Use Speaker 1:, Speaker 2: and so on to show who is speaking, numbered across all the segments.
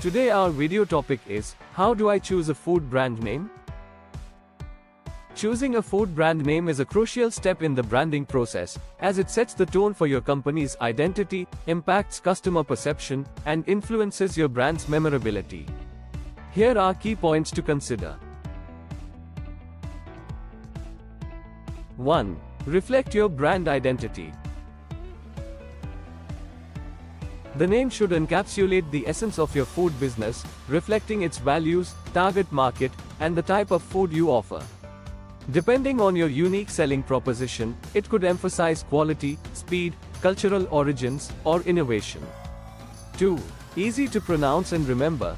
Speaker 1: Today our video topic is, how do I choose a food brand name? Choosing a food brand name is a crucial step in the branding process, as it sets the tone for your company's identity, impacts customer perception, and influences your brand's memorability. Here are key points to consider. 1. Reflect your brand identity. The name should encapsulate the essence of your food business, reflecting its values, target market, and the type of food you offer. Depending on your unique selling proposition, it could emphasize quality, speed, cultural origins, or innovation. 2. Easy to pronounce and remember.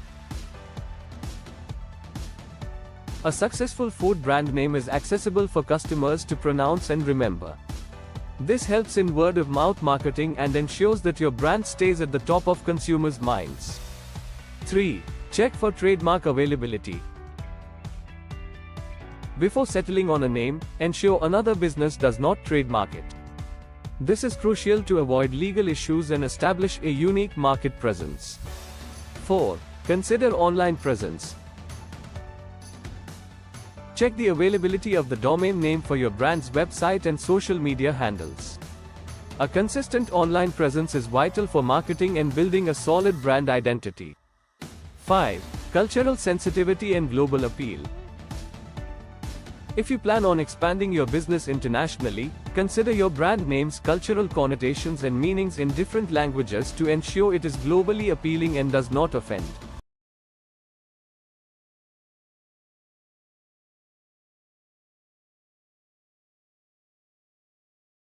Speaker 1: A successful food brand name is accessible for customers to pronounce and remember. This helps in word-of-mouth marketing and ensures that your brand stays at the top of consumers' minds. 3. Check for trademark availability. Before settling on a name, ensure another business does not trademark it. This is crucial to avoid legal issues and establish a unique market presence. 4. Consider online presence. Check the availability of the domain name for your brand's website and social media handles. A consistent online presence is vital for marketing and building a solid brand identity. 5. Cultural sensitivity and global appeal. If you plan on expanding your business internationally, consider your brand name's cultural connotations and meanings in different languages to ensure it is globally appealing and does not offend.